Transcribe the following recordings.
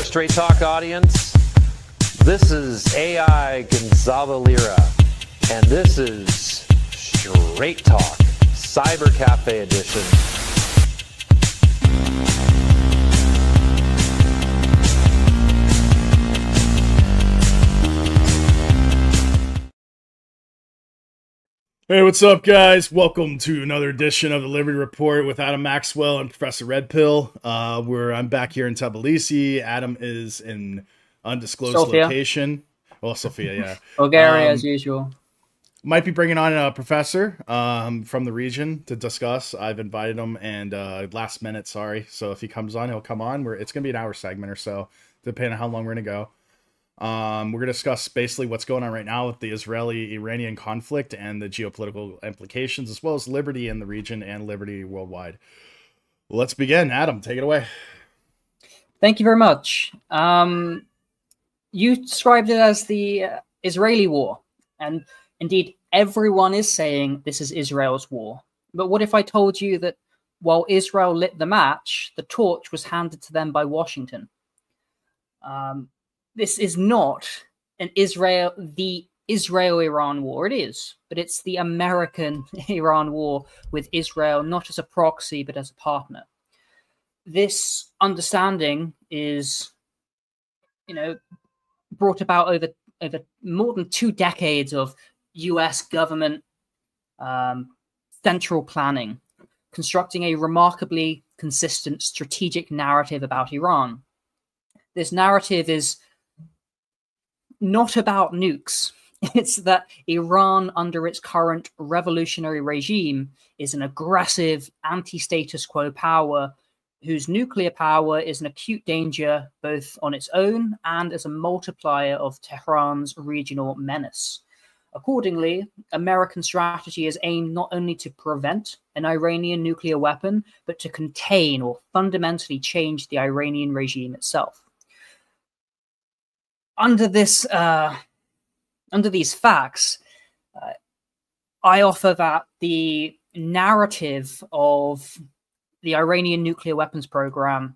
Straight Talk audience. This is AI Gonzalo Lira, and this is Straight Talk, Cyber Cafe Edition. Hey, what's up, guys? Welcome to another edition of the Liberty Report with Adam Maxwell and Professor Red Pill. I'm back here in Tbilisi. Adam is in undisclosed location. Well, Sofia, yeah. Bulgaria, as usual. Might be bringing on a professor from the region to discuss. I've invited him, and last minute, sorry. So if he comes on, he'll come on. It's going to be an hour segment or so, depending on how long we're going to go. We're going to discuss basically what's going on right now with the Israeli-Iranian conflict and the geopolitical implications, as well as liberty in the region and liberty worldwide. Let's begin. Adam, take it away. Thank you very much. You described it as the Israeli war, and indeed everyone is saying this is Israel's war. But what if I told you that while Israel lit the match, the torch was handed to them by Washington? This is not the Israel-Iran war. It is, but it's the American-Iran war with Israel, not as a proxy, but as a partner. This understanding is, brought about over more than 2 decades of U.S. government central planning, constructing a remarkably consistent strategic narrative about Iran. This narrative is not about nukes. It's that Iran, under its current revolutionary regime, is an aggressive anti-status quo power whose nuclear power is an acute danger both on its own and as a multiplier of Tehran's regional menace. Accordingly, American strategy is aimed not only to prevent an Iranian nuclear weapon, but to contain or fundamentally change the Iranian regime itself. Under these facts, I offer that the narrative of the Iranian nuclear weapons program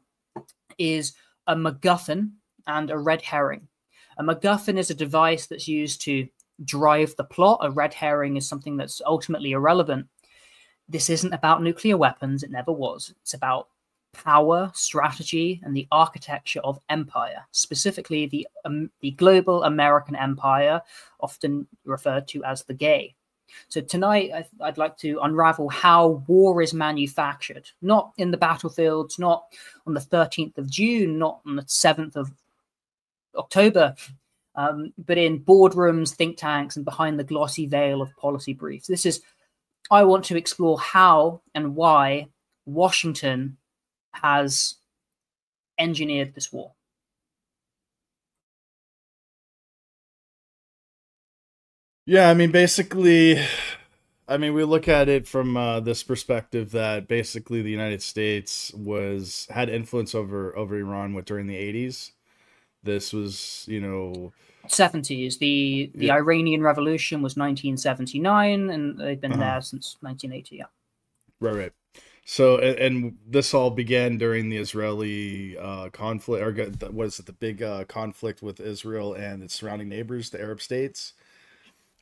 is a MacGuffin and a red herring. A MacGuffin is a device that's used to drive the plot. A red herring is something that's ultimately irrelevant. This isn't about nuclear weapons. It never was. It's about power, strategy, and the architecture of empire, specifically the global American empire, often referred to as the GAY. So tonight, I'd like to unravel how war is manufactured, not in the battlefields, not on the 13th of June, not on the 7th of October, but in boardrooms, think tanks, and behind the glossy veil of policy briefs. I want to explore how and why Washington has engineered this war. Yeah, I mean, basically, we look at it from this perspective that basically the United States had influence over Iran during the 80s. This was, 70s. The Iranian Revolution was 1979, and they've been there since 1980. Yeah. Right. So, and this all began during the Israeli conflict, or the big conflict with Israel and its surrounding neighbors, the Arab states,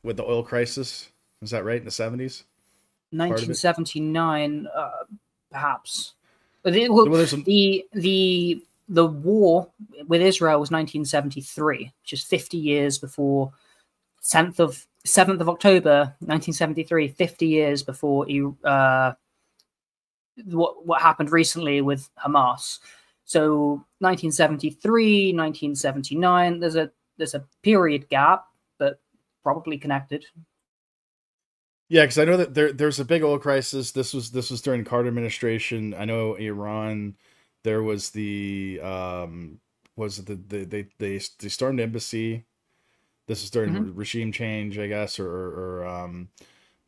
with the oil crisis. Is that right, in the 70s? 1979, perhaps. But the war with Israel was 1973, which is 50 years before 7th of October 1973, 50 years before what happened recently with Hamas. So 1973, 1979, there's a period gap, but probably connected. Yeah, because I know that there's a big oil crisis. This was during the Carter administration. I know Iran. There was they stormed the embassy. This is during regime change, I guess, or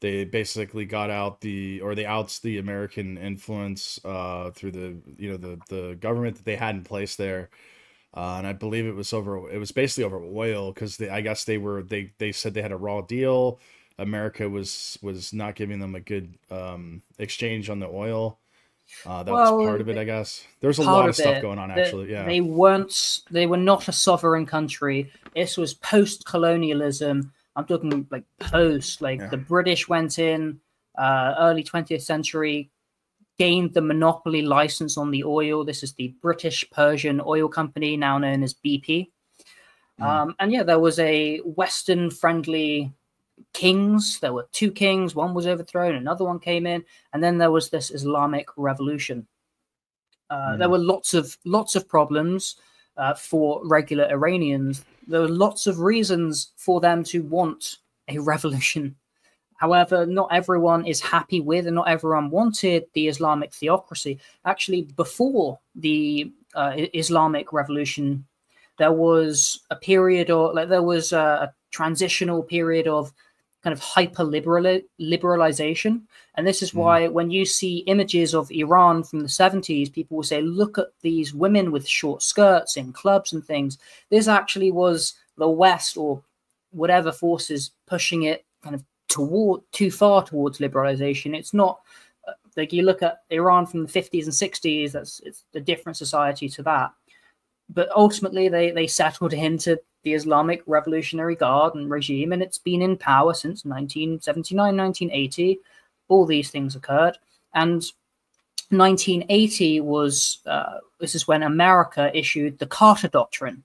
they basically got out they outs the American influence through the government that they had in place there, and I believe it was basically over oil, because they said they had a raw deal. America was not giving them a good exchange on the oil. That was Well, part of it, I guess. There's a part lot of of stuff it. going on, actually. Yeah. They were not a sovereign country. This was post-colonialism. I'm talking like post, like Yeah. the British went in, early 20th century, gained the monopoly license on the oil. This is the British Persian Oil Company, now known as BP. And yeah, there was a Western-friendly kings. There were two kings. One was overthrown, another one came in, and then there was this Islamic revolution. There were lots of problems for regular Iranians. There were lots of reasons for them to want a revolution. However, not everyone is happy with, and not everyone wanted the Islamic theocracy. Actually, before the Islamic revolution, there was a period, or like there was a transitional period of kind of hyper liberalization. And this is why when you see images of Iran from the 70s, people will say, look at these women with short skirts in clubs and things. This actually was the West or whatever forces pushing it kind of too far towards liberalization. It's not like you look at Iran from the 50s and 60s, it's a different society to that. But ultimately, they settled into the Islamic Revolutionary Guard and regime, and it's been in power since 1979, 1980. All these things occurred. And 1980 was, this is when America issued the Carter Doctrine.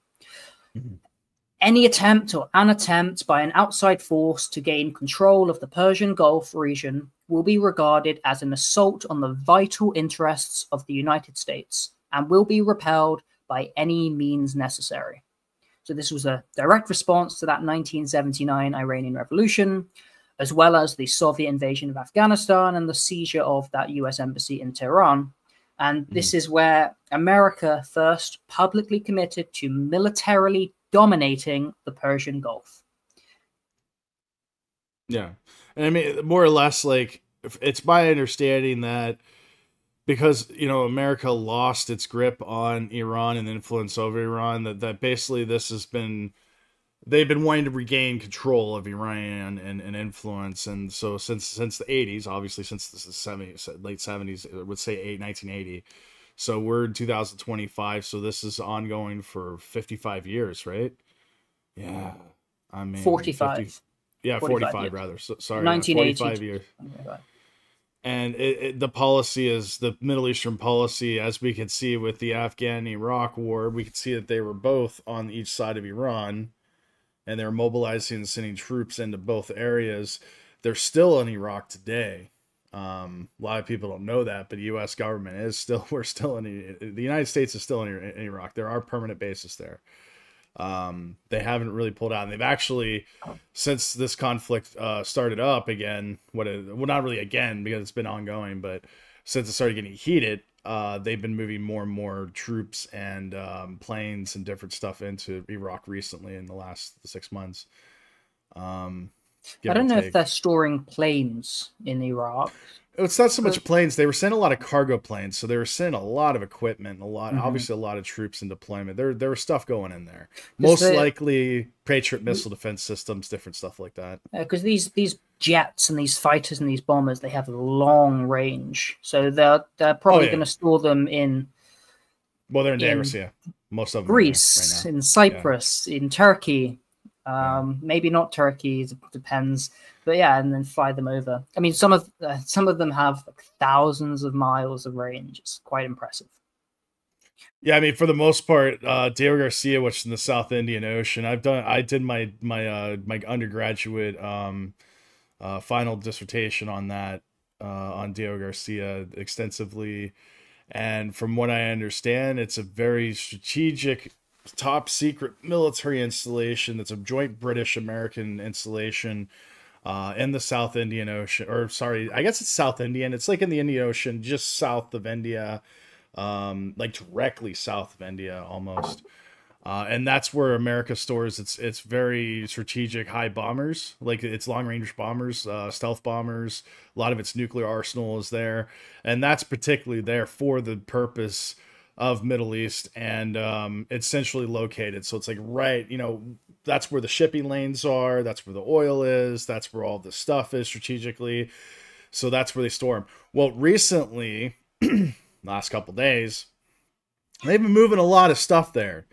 Any attempt or an attempt by an outside force to gain control of the Persian Gulf region will be regarded as an assault on the vital interests of the United States and will be repelled by any means necessary. So this was a direct response to that 1979 Iranian Revolution, as well as the Soviet invasion of Afghanistan and the seizure of that US embassy in Tehran. And this is where America first publicly committed to militarily dominating the Persian Gulf. Yeah. And I mean, more or less, like, it's my understanding that because, you know, America lost its grip on Iran and influence over Iran, that basically this has been, they've been wanting to regain control of Iran and influence. And so since the 80s, obviously since this is late 70s, I would say 1980. So we're in 2025. So this is ongoing for 55 years, right? Yeah. I mean, 45. 50, yeah, 45 rather. So, sorry. 1980. 45 years. And the policy is the Middle Eastern policy, as we could see with the Afghan-Iraq war. We could see that they were both on each side of Iran, and they're mobilizing and sending troops into both areas. They're still in Iraq today. A lot of people don't know that, but the U.S. government is still, the United States is still in Iraq. There are permanent bases there. They haven't really pulled out, and they've actually, since this conflict started up again, well, not really again because it's been ongoing, but since it started getting heated, they've been moving more and more troops and planes and different stuff into Iraq recently in the last 6 months. I don't know if they're storing planes in Iraq. It's not so much planes. They were sending a lot of cargo planes, so they were sending a lot of equipment, obviously a lot of troops in deployment. There was stuff going in there. Most likely Patriot missile defense systems, different stuff like that. Because these jets and these fighters and these bombers, they have long range, so they're probably going to store them in. Well, they're in Dangerous, yeah. Most of them Greece, right now. In Cyprus, in Turkey. Maybe not Turkey, it depends, but yeah, and then fly them over. I mean, some of them have like thousands of miles of range. It's quite impressive. Yeah, I mean, for the most part, Diego Garcia, which is in the South Indian Ocean, I did my undergraduate final dissertation on that, on Diego Garcia extensively, and from what I understand, it's a very strategic, top secret military installation that's a joint British-American installation in the South Indian Ocean, or sorry, I guess it's South Indian. It's like in the Indian Ocean, just south of India, like directly south of India almost. And that's where America stores its very strategic high bombers, like its long-range bombers, stealth bombers. A lot of its nuclear arsenal is there, and that's particularly there for the purpose of Middle East, and it's centrally located. So it's like right, that's where the shipping lanes are, that's where the oil is, that's where all the stuff is strategically. So that's where they store them. Well, recently, last couple days. They've been moving a lot of stuff there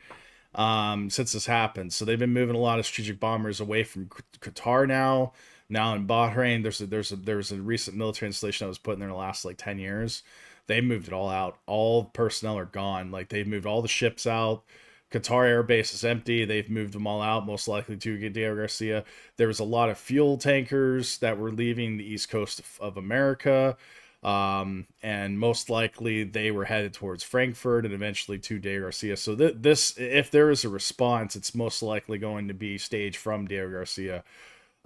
since this happened. So they've been moving a lot of strategic bombers away from Qatar now. Now in Bahrain, there's a recent military installation that was put in there in the last like 10 years. They moved it all out. All personnel are gone. Like they've moved all the ships out. Qatar Air Base is empty. They've moved them all out, most likely to Diego Garcia. There was a lot of fuel tankers that were leaving the east coast of America. And most likely they were headed towards Frankfurt and eventually to Diego Garcia. So this, if there is a response, it's most likely going to be staged from Diego Garcia.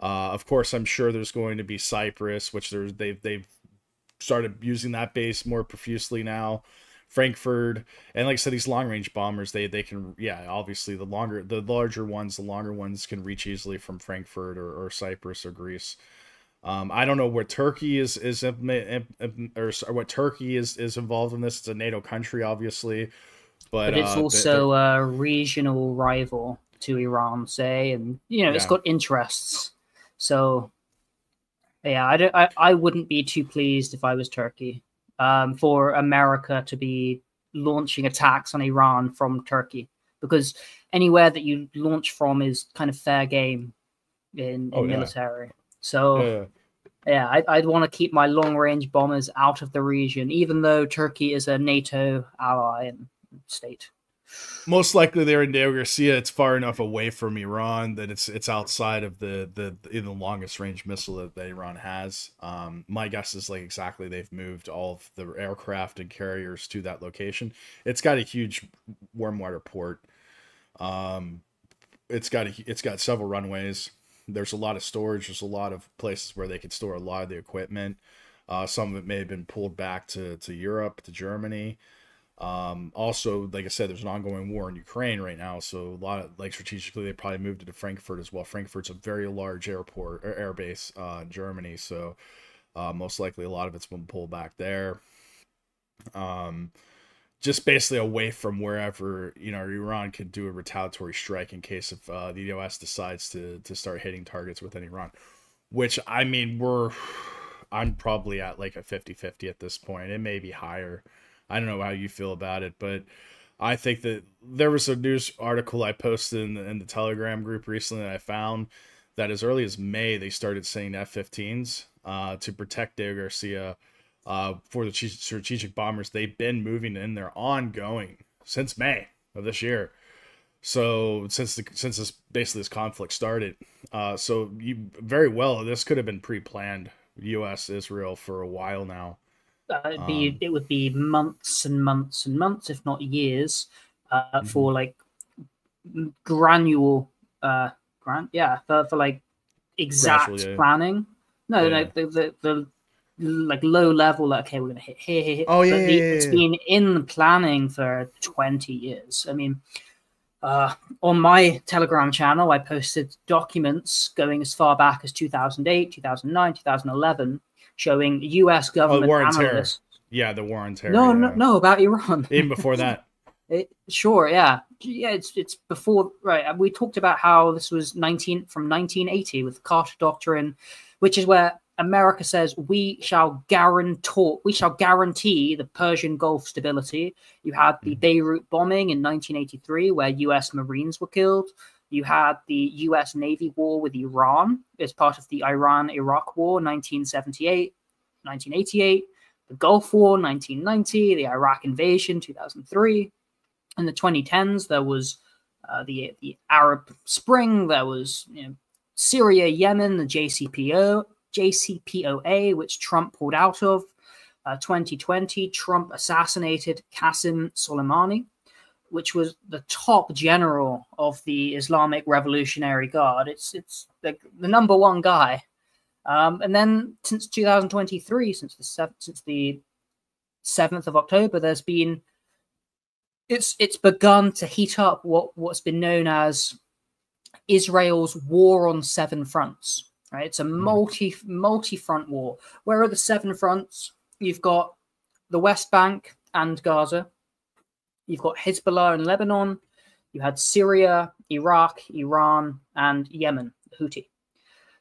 Of course, I'm sure there's going to be Cyprus, which they've started using that base more profusely now. Frankfurt, and like I said, these long range bombers, they can, yeah, obviously the longer ones can reach easily from Frankfurt or Cyprus or Greece. I don't know what Turkey is or what Turkey is involved in this. It's a NATO country, obviously, but it's also a regional rival to Iran, say, and it's got interests. So, yeah, I wouldn't be too pleased if I was Turkey for America to be launching attacks on Iran from Turkey, because anywhere that you launch from is kind of fair game in military. So, I'd want to keep my long-range bombers out of the region, even though Turkey is a NATO ally and state. Most likely they're in Diego Garcia. It's far enough away from Iran that it's outside of the longest range missile that Iran has. My guess is like exactly they've moved all of the aircraft and carriers to that location. It's got a huge warm water port. It's got several runways. There's a lot of storage. There's a lot of places where they could store a lot of the equipment. Some of it may have been pulled back to Europe, to Germany. Also, like I said, there's an ongoing war in Ukraine right now, so a lot of, like, strategically they probably moved it to Frankfurt as well. Frankfurt's a very large airport or air base in Germany, so most likely a lot of it's been pulled back there. Just basically away from wherever Iran could do a retaliatory strike in case if the US decides to start hitting targets within Iran, which, I mean, I'm probably at like a 50-50 at this point. It may be higher. I don't know how you feel about it, but I think that there was a news article I posted in the Telegram group recently that I found that as early as May, they started saying F-15s to protect Diego Garcia for the strategic bombers. They've been moving in there ongoing since May of this year. So since this conflict started, so very well, this could have been pre-planned, U.S. Israel, for a while now. It would be months and months and months, if not years, for like for like exact planning. The like low level. Like, okay, we're gonna hit here. It's been in the planning for 20 years. I mean, on my Telegram channel, I posted documents going as far back as 2008, 2009, 2011. Showing U.S. government analysts. Yeah, the war on terror. No, about Iran. Even before that. It's before, right? We talked about how this was from 1980 with the Carter Doctrine, which is where America says we shall guarantee the Persian Gulf stability. You had the Beirut bombing in 1983, where U.S. Marines were killed. You had the U.S. Navy war with Iran as part of the Iran-Iraq War, 1978, 1988, the Gulf War, 1990, the Iraq invasion, 2003. In the 2010s, there was the Arab Spring. There was Syria, Yemen, the JCPOA, which Trump pulled out of. 2020, Trump assassinated Qasem Soleimani, which was the top general of the Islamic Revolutionary Guard. It's like the number one guy. And then since 2023, since the 7th of October, there's been it's begun to heat up what's been known as Israel's war on 7 fronts. Right, it's a multi-front war. Where are the 7 fronts? You've got the West Bank and Gaza. You've got Hezbollah in Lebanon. You had Syria, Iraq, Iran, and Yemen, the Houthi.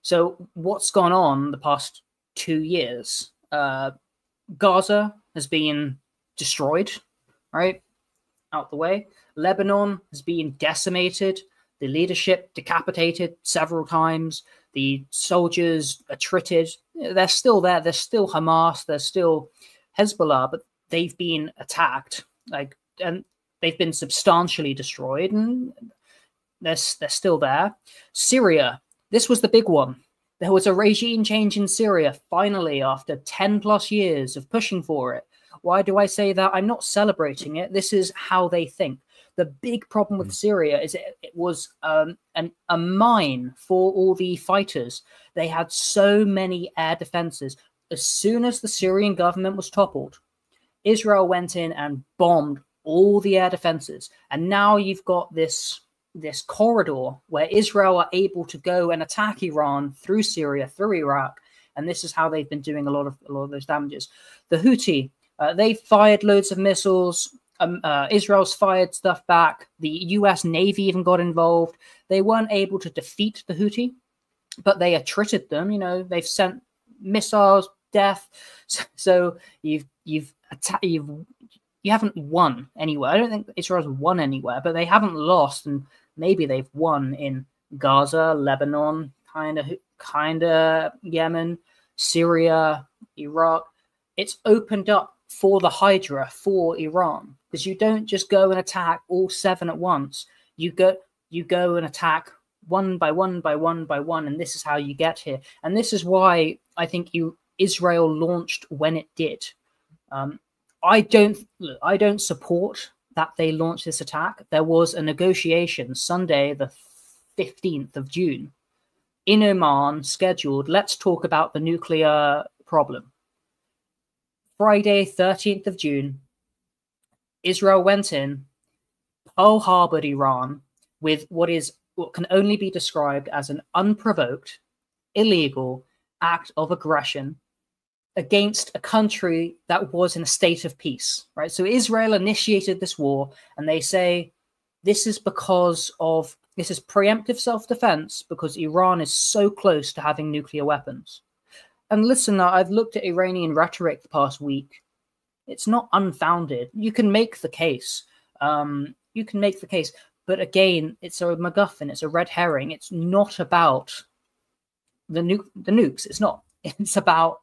So what's gone on the past 2 years? Gaza has been destroyed, right? Out the way. Lebanon has been decimated, the leadership decapitated several times, the soldiers attrited. They're still there. There's still Hamas. There's still Hezbollah, but they've been attacked, and they've been substantially destroyed, and they're still there. Syria, this was the big one. There was a regime change in Syria, finally, after 10 plus years of pushing for it. Why do I say that? I'm not celebrating it. This is how they think. The big problem with Syria is it was a mine for all the fighters. They had so many air defenses. As soon as the Syrian government was toppled, Israel went in and bombed all the air defenses. And now you've got this corridor where Israel are able to go and attack Iran through Syria, through Iraq. And this is how they've been doing a lot of those damages. The Houthi, they fired loads of missiles. Israel's fired stuff back. The US Navy even got involved. They weren't able to defeat the Houthi, but they attrited them. You know, they've sent missiles, death. So you haven't won anywhere. I don't think Israel's won anywhere, but they haven't lost, and maybe they've won in Gaza, Lebanon, kind of Yemen, Syria, Iraq. It's opened up for the Hydra, for Iran, because you don't just go and attack all 7 at once. You go and attack one by one by one by one, and this is how you get here. And this is why I think Israel launched when it did. I don't support that they launched this attack. There was a negotiation Sunday, the 15th of June, in Oman, scheduled. Let's talk about the nuclear problem. Friday, 13th of June, Israel went in, Pearl Harbored Iran with what can only be described as an unprovoked, illegal act of aggression against a country that was in a state of peace, right? So Israel initiated this war, and they say this is preemptive self-defense because Iran is so close to having nuclear weapons. And listen, I've looked at Iranian rhetoric the past week. It's not unfounded. You can make the case. But again, it's a MacGuffin. It's a red herring. It's not about the nukes. It's not. It's about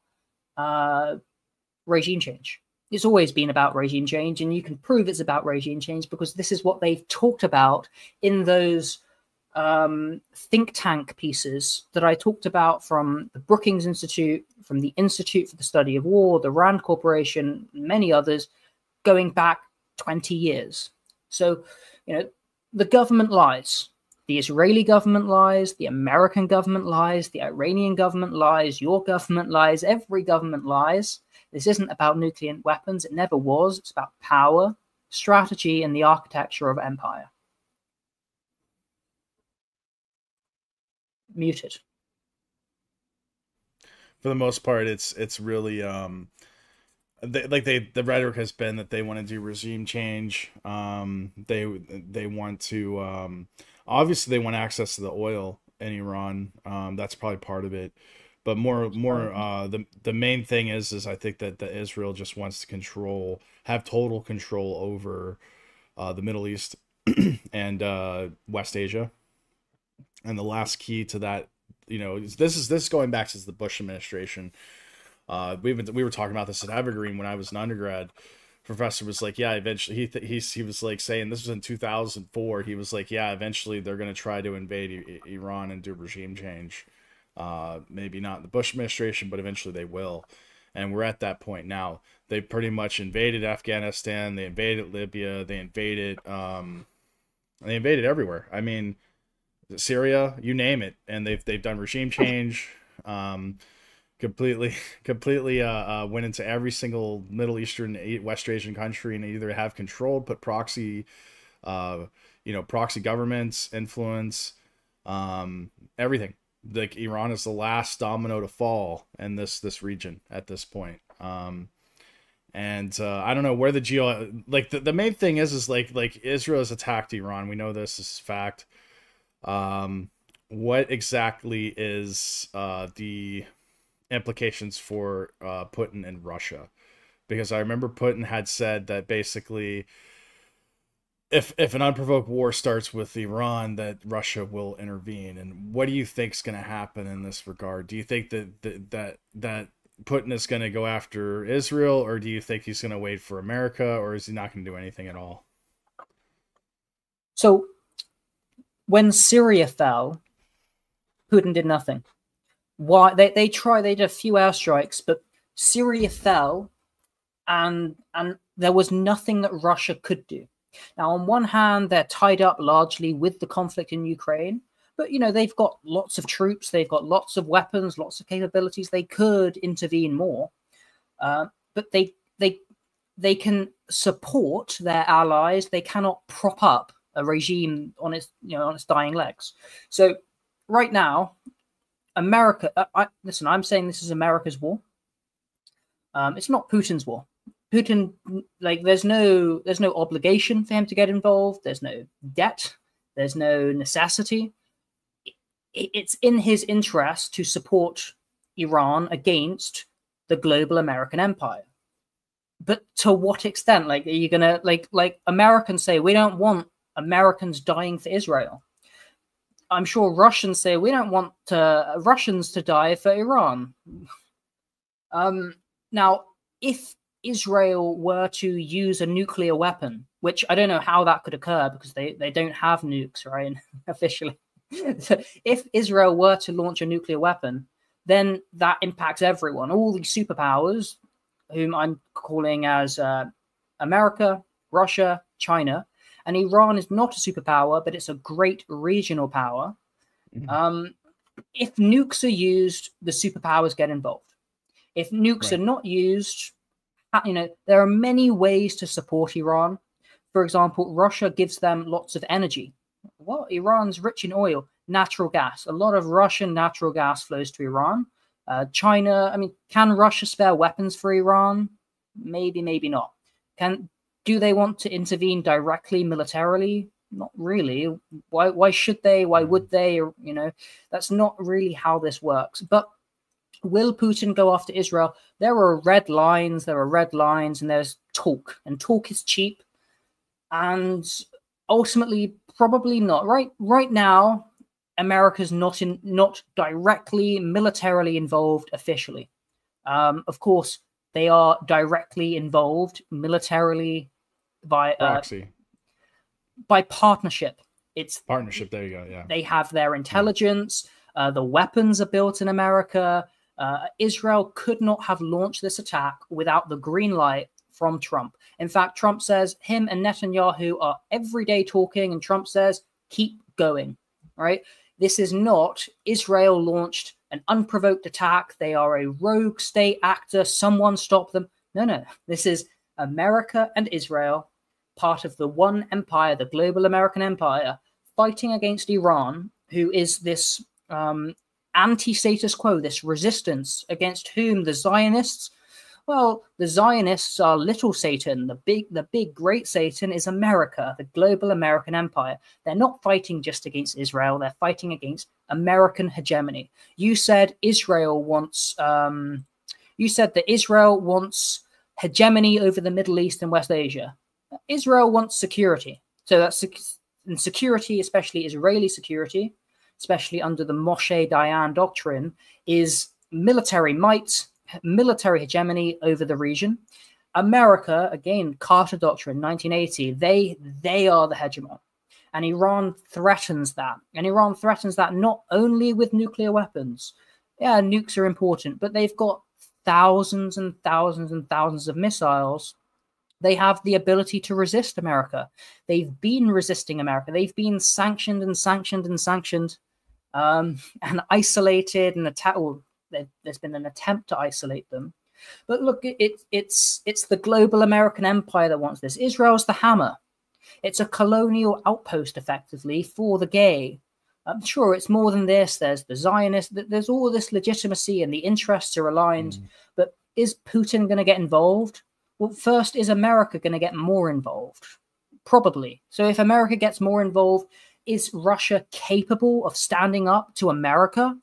regime change. It's always been about regime change, and you can prove it's about regime change because this is what they've talked about in those think tank pieces that I talked about from the Brookings Institute, from the Institute for the Study of War, the Rand Corporation, many others, going back 20 years. So, the government lies. The Israeli government lies, the American government lies, the Iranian government lies, your government lies, every government lies. This isn't about nuclear weapons. It never was. It's about power, strategy, and the architecture of empire. Muted. For the most part, it's really the rhetoric has been that they want to do regime change. They want to obviously they want access to the oil in Iran. That's probably part of it, but more the main thing is I think that Israel just wants to have total control over the Middle East and West Asia. And the last key to that, this is going back since the Bush administration. We were talking about this at Evergreen when I was an undergrad. Professor was like, yeah, eventually he was like saying, this was in 2004. He was like, yeah, eventually they're going to try to invade Iran and do regime change. Maybe not the Bush administration, but eventually they will. And we're at that point now. They pretty much invaded Afghanistan. They invaded Libya. They invaded everywhere. I mean, Syria, you name it, and they've done regime change. Completely went into every single Middle Eastern, West Asian country and either have controlled, put proxy governments, influence, everything. Like Iran is the last domino to fall in this region at this point. I don't know where the main thing is like Israel has attacked Iran. We know this is fact. What exactly is the implications for Putin and Russia? because I remember Putin had said that basically if an unprovoked war starts with Iran, that Russia will intervene. And what do you think is going to happen in this regard? Do you think that Putin is going to go after Israel, or do you think he's going to wait for America, or is he not going to do anything at all? So when Syria fell, Putin did nothing. Why? They did a few airstrikes, but Syria fell, and there was nothing that Russia could do. Now, on one hand, they're tied up largely with the conflict in Ukraine, but they've got lots of troops, they've got lots of weapons, lots of capabilities. They could intervene more, but they can support their allies. They cannot prop up a regime on its dying legs. So right now, America. Listen, I'm saying this is America's war. It's not Putin's war. Putin, there's no obligation for him to get involved. There's no debt. There's no necessity. It's in his interest to support Iran against the global American empire. But to what extent? Are you gonna like Americans say we don't want Americans dying for Israel? I'm sure Russians say we don't want Russians to die for Iran. Now, if Israel were to use a nuclear weapon, which I don't know how that could occur because they don't have nukes, right? Officially. So if Israel were to launch a nuclear weapon, then that impacts everyone. All these superpowers, whom I'm calling as America, Russia, China, and Iran is not a superpower, but it's a great regional power. If nukes are used, the superpowers get involved. If nukes are not used, there are many ways to support Iran. For example, Russia gives them lots of energy. Well, Iran's rich in oil, natural gas. A lot of Russian natural gas flows to Iran. China, can Russia spare weapons for Iran? Maybe, maybe not. Do they want to intervene directly militarily? Not really. Why should they? Why would they? That's not really how this works. But will Putin go after Israel? There are red lines, and there's talk. And talk is cheap. And ultimately, probably not. Right now, America's not directly militarily involved officially. Of course, they are directly involved militarily by proxy. By partnership. It's partnership. There you go. Yeah. They have their intelligence. The weapons are built in America. Israel could not have launched this attack without the green light from Trump. In fact, Trump says him and Netanyahu are every day talking, and Trump says, keep going, right? This is not Israel launched an unprovoked attack. They are a rogue state actor. Someone stop them. No. This is America and Israel, part of the one empire, the global American empire, fighting against Iran, who is this anti-status quo, this resistance against whom the Zionists, the Zionists are little Satan. The big great Satan is America, the global American empire. They're not fighting just against Israel. They're fighting against American hegemony. You said Israel wants. You said that Israel wants hegemony over the Middle East and West Asia. Israel wants security. So that's security, especially Israeli security, especially under the Moshe Dayan doctrine, is military might, military hegemony over the region. America, again, Carter Doctrine, 1980, they are the hegemon. And Iran threatens that. And Iran threatens that not only with nuclear weapons. Yeah, nukes are important, but they've got thousands and thousands and thousands of missiles. They have the ability to resist America. They've been resisting America. They've been sanctioned and sanctioned and sanctioned and isolated and attacked. Well, there's been an attempt to isolate them. But look, it's the global American empire that wants this. Israel's the hammer. It's a colonial outpost, effectively, for the gay. I'm sure it's more than this. There's the Zionist. There's all this legitimacy and the interests are aligned. But is Putin going to get involved? Well, first, is America going to get more involved? Probably. So if America gets more involved, is Russia capable of standing up to America?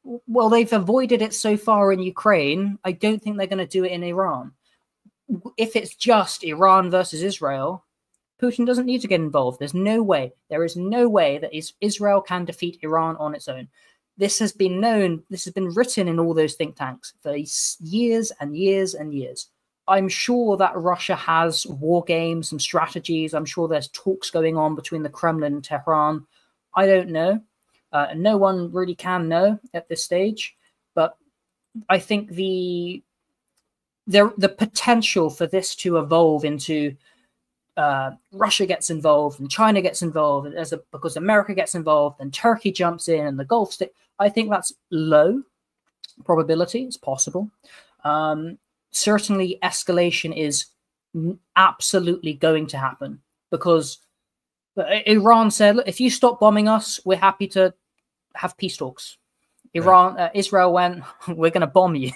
Well, they've avoided it so far in Ukraine. I don't think they're going to do it in Iran. if it's just Iran versus Israel, Putin doesn't need to get involved. There's no way. There is no way that Israel can defeat Iran on its own. This has been known. This has been written in all those think tanks for years and years and years. I'm sure that Russia has war games and strategies. I'm sure there's talks going on between the Kremlin and Tehran. I don't know. No one really can know at this stage. But I think the potential for this to evolve into Russia gets involved and China gets involved because America gets involved and Turkey jumps in and the Gulf state, I think that's low probability. It's possible. Certainly escalation is absolutely going to happen because Iran said, look, if you stop bombing us, we're happy to have peace talks. Israel went, we're going to bomb you.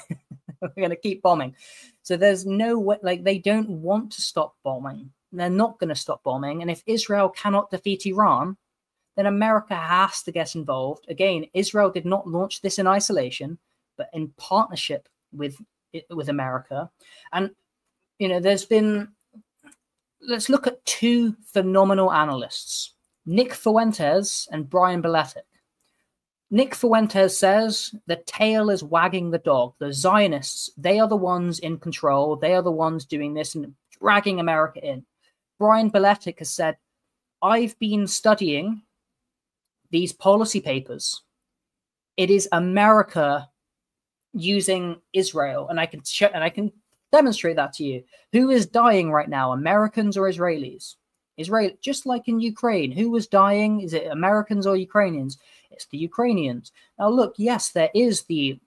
We're going to keep bombing. So there's no way, like, they don't want to stop bombing. They're not going to stop bombing. And if Israel cannot defeat Iran, then America has to get involved. Again, Israel did not launch this in isolation, but in partnership with America. And, you know, let's look at two phenomenal analysts, Nick Fuentes and Brian Beletic. Nick Fuentes says the tail is wagging the dog. The Zionists, they are the ones in control. They are the ones doing this and dragging America in. Brian Beletic has said, I've been studying these policy papers. It is America using Israel, and I can demonstrate that to you. Who is dying right now, Americans or Israelis? Israel, just like in Ukraine, who was dying? Is it Americans or Ukrainians? It's the Ukrainians. Now, look, yes, there is the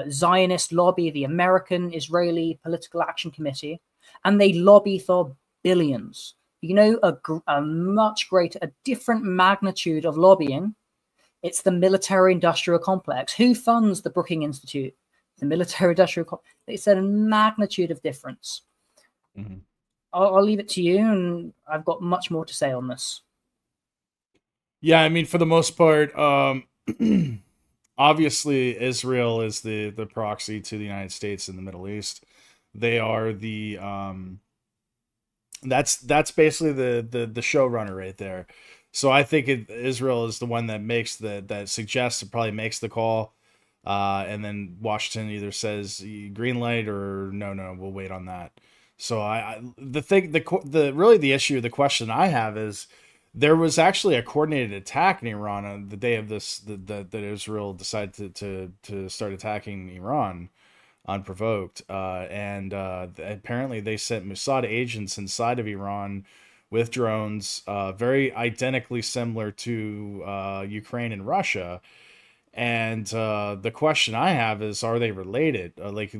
Zionist lobby, the American Israeli Political Action Committee, and they lobby for billions. You know, a much greater, a different magnitude of lobbying. It's the military-industrial complex. Who funds the Brookings Institute? The military-industrial complex. It's a magnitude of difference. Mm-hmm. I'll leave it to you, and I've got much more to say on this. Yeah, I mean, for the most part, obviously Israel is the proxy to the United States in the Middle East. They are the that's basically the showrunner right there. So I think Israel is the one that makes that suggests and probably makes the call, and then Washington either says green light or no, we'll wait on that. So the issue, the question I have is, there was actually a coordinated attack in Iran on the day of this, that Israel decided to start attacking Iran unprovoked. And apparently they sent Mossad agents inside of Iran with drones, very identically similar to Ukraine and Russia. And the question I have is, are they related? Like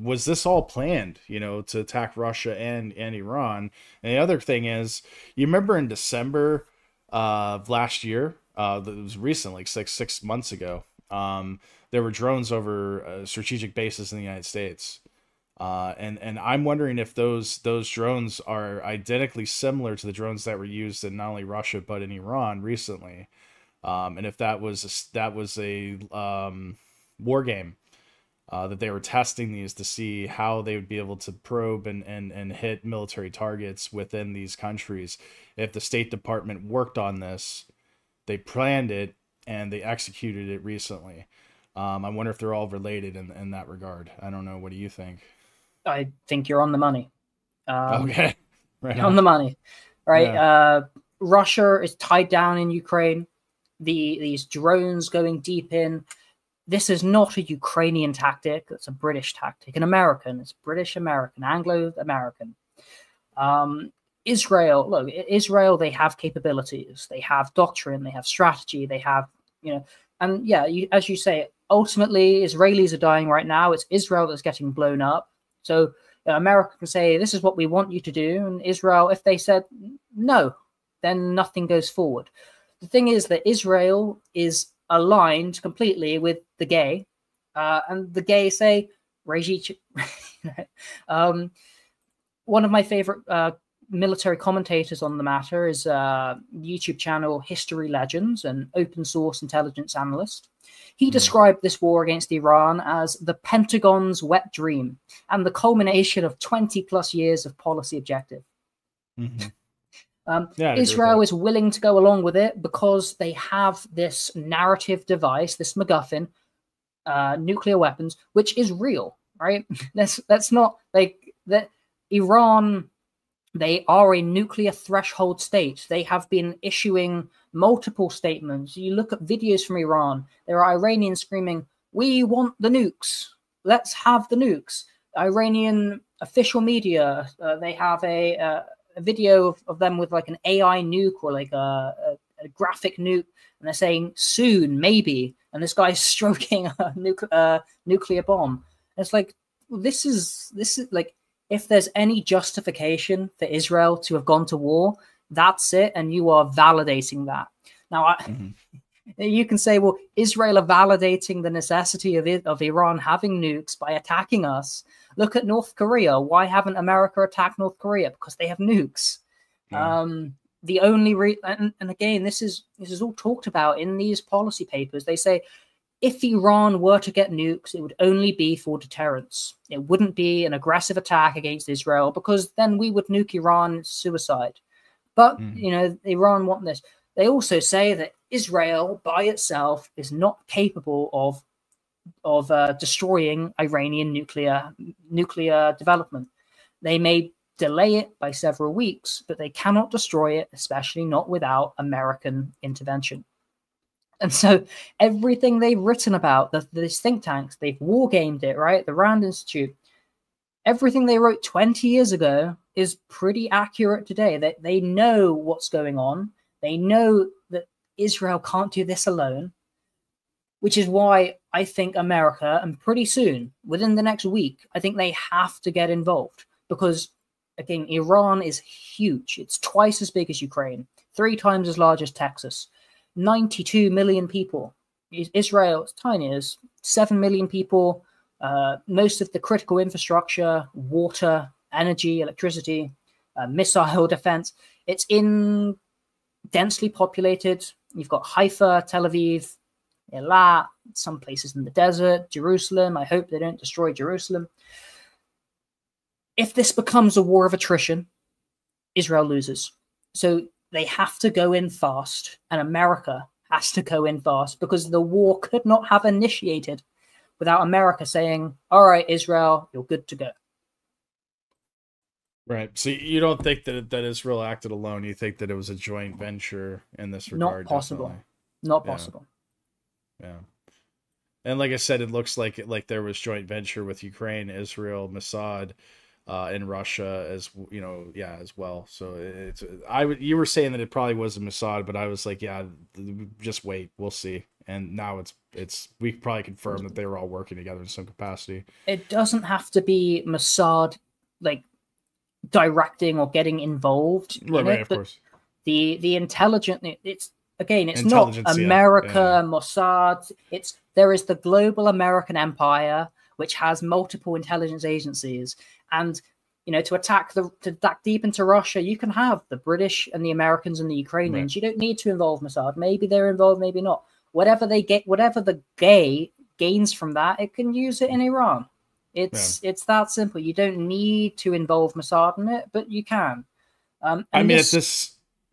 was this all planned, you know, to attack Russia and Iran? And the other thing is, you remember in December of last year, it was recent, like six months ago, there were drones over strategic bases in the United States. And I'm wondering if those drones are identically similar to the drones that were used in not only Russia but in Iran recently. And if that was a war game, that they were testing these to see how they would be able to probe and hit military targets within these countries. If the State Department worked on this, they planned it, and they executed it recently. I wonder if they're all related in that regard. I don't know. What do you think? I think you're on the money. Okay. Right on the money, right? Yeah. Russia is tied down in Ukraine. These drones going deep in. This is not a Ukrainian tactic. It's a British tactic, an American. It's British American, Anglo-American. Israel, look, Israel, they have capabilities. They have doctrine. They have strategy. They have, you know, and yeah, as you say, ultimately, Israelis are dying right now. It's Israel that's getting blown up. So America can say, this is what we want you to do. And Israel, if they said no, then nothing goes forward. The thing is that Israel is aligned completely with the gay, and the gay say, one of my favorite military commentators on the matter is YouTube channel History Legends, an open source intelligence analyst. He described this war against Iran as the Pentagon's wet dream and the culmination of 20 plus years of policy objective. Israel is willing to go along with it because they have this narrative device, this MacGuffin, nuclear weapons, which is real, right? That's not like that. Iran, they are a nuclear threshold state. They have been issuing multiple statements. You look at videos from Iran, there are Iranians screaming, "We want the nukes. Let's have the nukes." Iranian official media, they have a video of them with like an AI nuke or like a graphic nuke, and they're saying soon, maybe. And this guy's stroking a nuclear bomb. And it's like, this is like, if there's any justification for Israel to have gone to war, that's it, and you are validating that. Now, you can say, well, Israel are validating the necessity of Iran having nukes by attacking us. Look at North Korea. Why haven't America attacked North Korea? Because they have nukes. The only and again, this is all talked about in these policy papers. They say, if Iran were to get nukes, it would only be for deterrence. It wouldn't be an aggressive attack against Israel, because then we would nuke Iran. Suicide. But, you know, Iran want this. They also say that Israel by itself is not capable of destroying Iranian nuclear development. They may delay it by several weeks, but they cannot destroy it, especially not without American intervention. And so everything they've written about, these think tanks, they've wargamed it, right? The Rand Institute, everything they wrote 20 years ago is pretty accurate today. They know what's going on. They know that Israel can't do this alone, which is why I think America, and pretty soon, within the next week, I think they have to get involved, because, again, Iran is huge. It's twice as big as Ukraine, 3 times as large as Texas. 92 million people. Israel is tiny, as 7 million people. Most of the critical infrastructure, water, energy, electricity, missile defense, it's in densely populated. You've got Haifa, Tel Aviv, Eilat, some places in the desert, Jerusalem. I hope they don't destroy Jerusalem. If this becomes a war of attrition, Israel loses. So they have to go in fast, and America has to go in fast, because the war could not have initiated without America saying, all right, Israel, you're good to go. Right. So you don't think that Israel acted alone. You think that it was a joint venture in this regard? Not possible. Definitely. Not possible. Yeah. And like I said, it looks like there was joint venture with Ukraine, Israel, Mossad, in Russia, as you know, as well. So you were saying that it probably was a Mossad, but I was like, yeah, just wait, we'll see. And now we probably confirm that they were all working together in some capacity. It doesn't have to be Mossad like directing or getting involved. Right, of course. The intelligent, it's not America, Mossad. There is the global American empire, which has multiple intelligence agencies. And, you know, to attack deep into Russia, you can have the British and the Americans and the Ukrainians. Right. You don't need to involve Mossad. Maybe they're involved, maybe not. Whatever the gay gains from that, it can use it in Iran. It's that simple. You don't need to involve Mossad in it, but you can.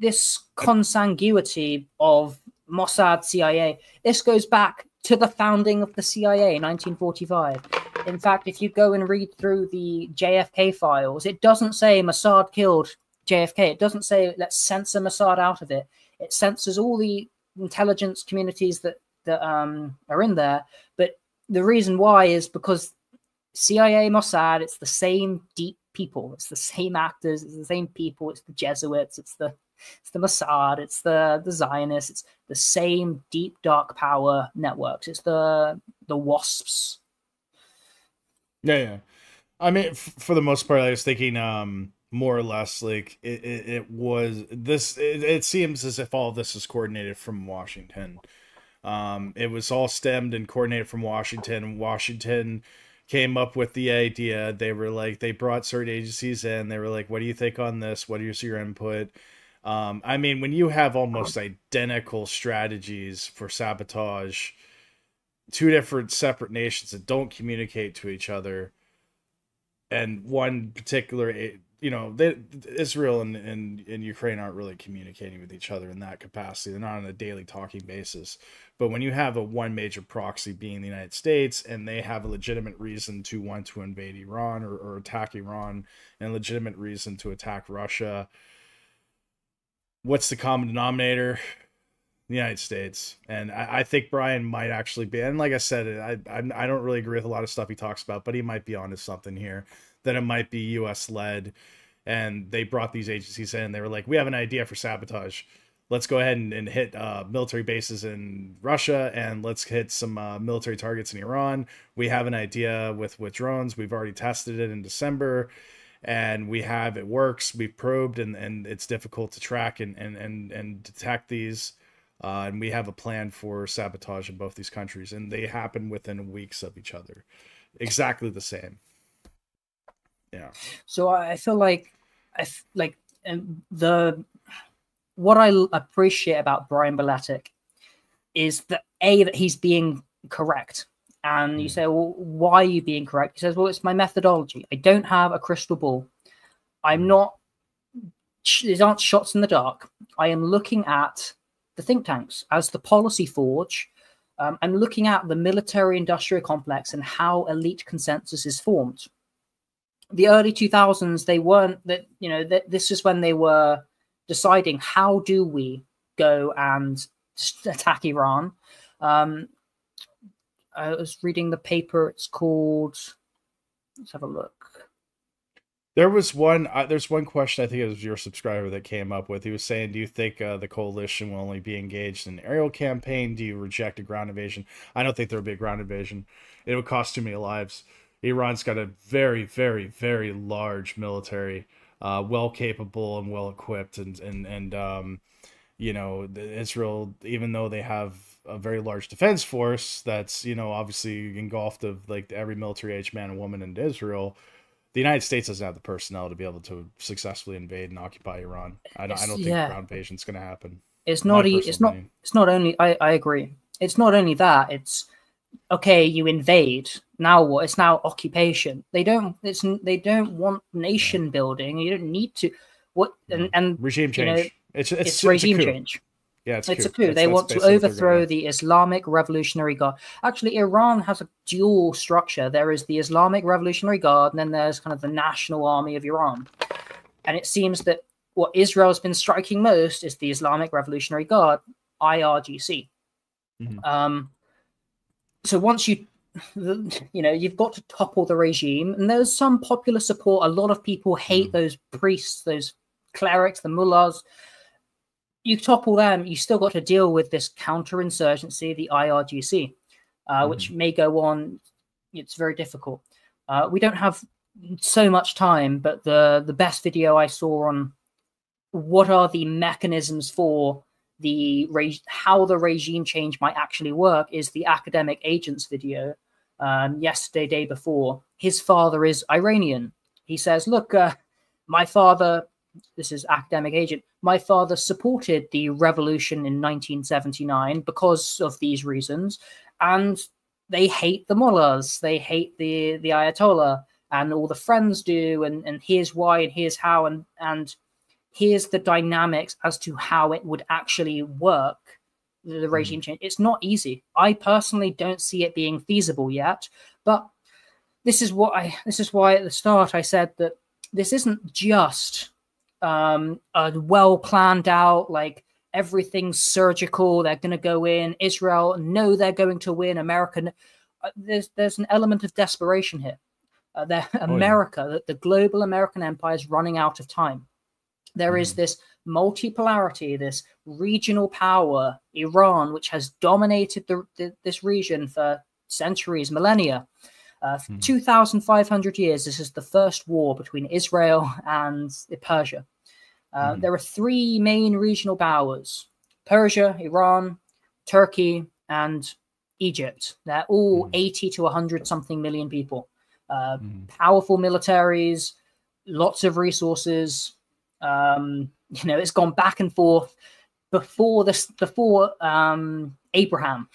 This consanguinity of Mossad, CIA, this goes back to the founding of the CIA in 1945. In fact, if you go and read through the JFK files, it doesn't say Mossad killed JFK. It doesn't say let's censor Mossad out of it. It censors all the intelligence communities that are in there. But the reason why is because CIA, Mossad, it's the same deep people. It's the same actors. It's the same people. It's the Jesuits. It's the Mossad. It's the Zionists. It's the same deep, dark power networks. It's the WASPs. Yeah. I mean, for the most part, I was thinking more or less like it seems as if all of this is coordinated from Washington. It was all stemmed and coordinated from Washington. Washington came up with the idea. They were like, they brought certain agencies in. They were like, what do you think on this? What is your input? I mean, when you have almost identical strategies for sabotage, two different separate nations that don't communicate to each other, and one particular, Israel and Ukraine aren't really communicating with each other in that capacity. They're not on a daily talking basis. But when you have one major proxy being the United States, and they have a legitimate reason to want to invade Iran or attack Iran, and a legitimate reason to attack Russia, what's the common denominator? The United States. And I think Brian might actually be, and like I said, I don't really agree with a lot of stuff he talks about, but he might be onto something here, that it might be US led, and they brought these agencies in. They were like, we have an idea for sabotage. Let's go ahead and hit military bases in Russia, and let's hit some military targets in Iran. We have an idea with drones. We've already tested it in December, and it works. We've probed, and it's difficult to track and detect these. And we have a plan for sabotage in both these countries, and they happen within weeks of each other. Exactly the same. Yeah. So I feel like what I appreciate about Brian Beletic is that he's being correct. And you say, well, why are you being correct? He says, well, it's my methodology. I don't have a crystal ball. These aren't shots in the dark. I am looking at the think tanks as the policy forge. I'm looking at the military-industrial complex and how elite consensus is formed. The early 2000s, they weren't that, this is when they were deciding, how do we go and attack Iran? I was reading the paper. It's called, let's have a look. There's one question, I think it was your subscriber that came up with. He was saying, do you think the coalition will only be engaged in an aerial campaign? Do you reject a ground invasion? I don't think there would be a ground invasion. It would cost too many lives. Iran's got a very, very, very large military, well capable and well equipped, and Israel, even though they have a very large defense force that's obviously engulfed of like every military age man and woman in Israel, the United States doesn't have the personnel to be able to successful invade and occupy Iran. I don't think ground invasion is going to happen. It's not only. I agree. It's not only that. It's okay. You invade. Now what? It's now occupation. They don't want nation building. You don't need to. And regime change. It's regime change. Yeah, it's a coup. They want to overthrow the Islamic Revolutionary Guard. Actually, Iran has a dual structure. There is the Islamic Revolutionary Guard, and then there's kind of the National Army of Iran. And it seems that what Israel has been striking most is the Islamic Revolutionary Guard, IRGC. Mm-hmm. So once you've got to topple the regime, and there's some popular support. A lot of people hate those priests, those clerics, the mullahs. You topple them, you still got to deal with this counterinsurgency, the IRGC, which may go on. It's very difficult. We don't have so much time, but the best video I saw on what are the mechanisms for how the regime change might actually work is the Academic Agents video yesterday, day before. His father is Iranian. He says, look, my father... This is Academic Agent. My father supported the revolution in 1979 because of these reasons, and they hate the mullahs, they hate the Ayatollah, and all the friends do, and here's why, and here's how, and here's the dynamics as to how it would actually work. The regime change. It's not easy. I personally don't see it being feasible yet, but this is why at the start I said that this isn't just a well planned out, like everything's surgical, they're going to go in. Israel, no, they're going to win. America, there's an element of desperation here. The global American empire is running out of time. There is this multipolarity, this regional power, Iran, which has dominated this region for centuries, millennia. 2,500 years, this is the first war between Israel and Persia. There are three main regional powers: Persia, Iran, Turkey, and Egypt. They're all 80 to 100 something million people. powerful militaries, lots of resources. It's gone back and forth before Abraham,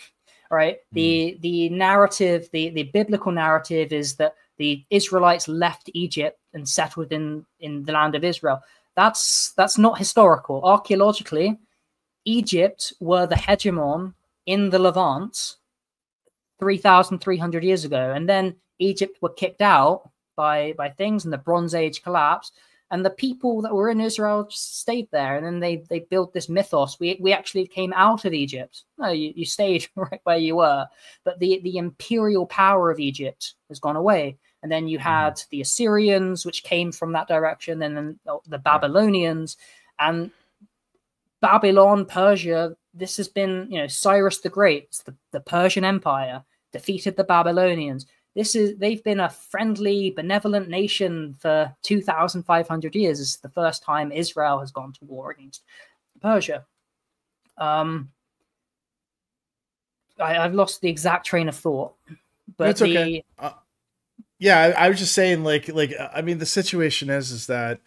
right? The narrative, the biblical narrative is that the Israelites left Egypt and settled in the land of Israel. That's not historical. Archaeologically, Egypt were the hegemon in the Levant 3,300 years ago, and then Egypt were kicked out by things, and the Bronze Age collapsed, and the people that were in Israel just stayed there, and then they built this mythos. We actually came out of Egypt. No, you stayed right where you were, but the imperial power of Egypt has gone away. And then you had the Assyrians, which came from that direction, and then the Babylonians, and Babylon, Persia. This has been, Cyrus the Great, the Persian Empire, defeated the Babylonians. They've been a friendly, benevolent nation for 2,500 years. This is the first time Israel has gone to war against Persia. I've lost the exact train of thought, but it's okay. Yeah, I was just saying, I mean, the situation is that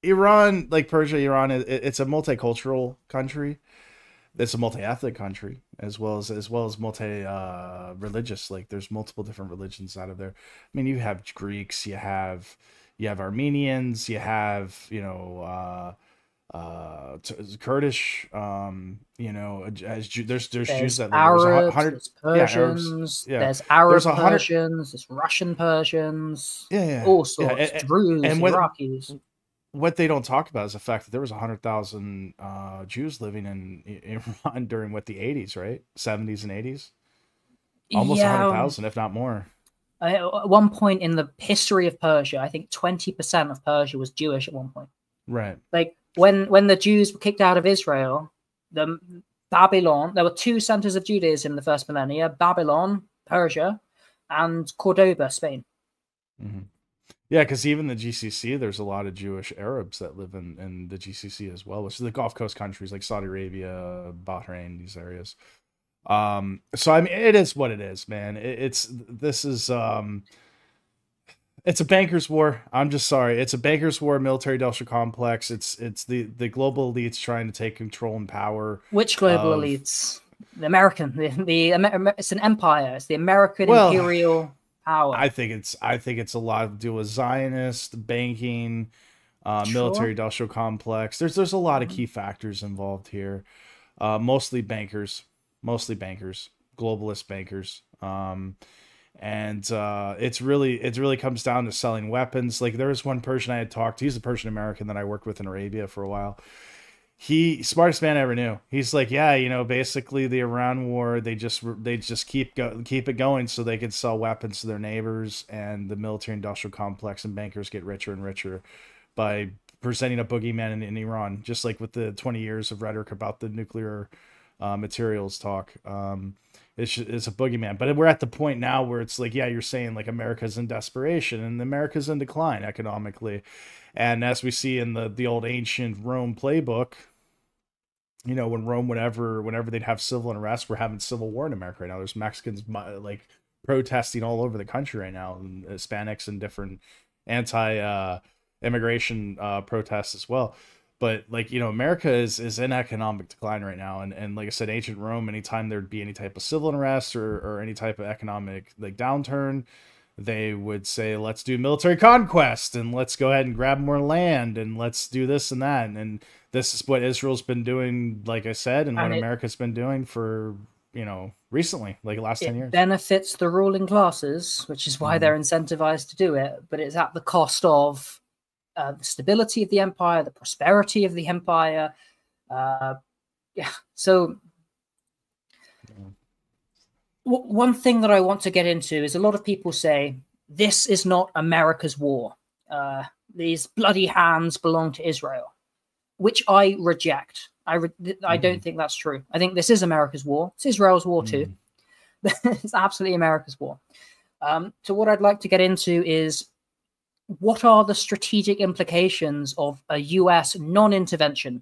Iran, like Persia, Iran, it's a multicultural country. It's a multi-ethnic country, as well as multi-religious. Like, there's multiple different religions out of there. I mean, you have Greeks, you have Armenians, you have Kurdish, as there's Jews that Arabs, there's Persians, there's Arab Persians, there's Russian Persians, all sorts, Druze, and Iraqis. What they don't talk about is the fact that there was 100,000 Jews living in Iran during the 80s, right? 70s and 80s, almost 100,000, if not more. At one point in the history of Persia, I think 20% of Persia was Jewish at one point. Right. Like when the Jews were kicked out of Israel, Babylon, there were two centers of Judaism in the first millennia: Babylon, Persia, and Cordoba, Spain. Mm-hmm. Yeah, because even the GCC, there's a lot of Jewish Arabs that live in the GCC as well, which is the Gulf Coast countries like Saudi Arabia, Bahrain, these areas. So I mean, it is what it is, man. It's a banker's war. I'm just sorry. It's a banker's war, military industrial complex. It's the global elites trying to take control and power. Which global elites? The American. It's an empire. It's the American imperial power. I think it's a lot to do with Zionist banking, military industrial complex. There's a lot of key factors involved here. Mostly bankers, globalist bankers. And it really comes down to selling weapons. Like, there was one Persian I had talked to. He's a Persian American that I worked with in Arabia for a while. Smartest man I ever knew. He's like, yeah, basically the Iran war, they just keep it going so they can sell weapons to their neighbors, and the military industrial complex and bankers get richer and richer by presenting a boogeyman in Iran, just like with the 20 years of rhetoric about the nuclear materials talk. It's a boogeyman. But we're at the point now where it's like, you're saying, like, America's in desperation and America's in decline economically. And as we see in the old ancient Rome playbook, when Rome, whenever they'd have civil unrest, we're having civil war in America right now. There's Mexicans like protesting all over the country right now, and Hispanics and different anti-immigration protests as well. But, like, America is in economic decline right now. And like I said, ancient Rome, anytime there'd be any type of civil unrest or any type of economic downturn, they would say, let's do military conquest and let's go ahead and grab more land and let's do this and that. And this is what Israel's been doing, like I said, and what America's been doing for, recently, like the last 10 years. It benefits the ruling classes, which is why they're incentivized to do it. But it's at the cost of the stability of the empire, the prosperity of the empire. So one thing that I want to get into is a lot of people say, this is not America's war. These bloody hands belong to Israel, which I reject. I don't think that's true. I think this is America's war. It's Israel's war too. It's absolutely America's war. So what I'd like to get into is, what are the strategic implications of a US non-intervention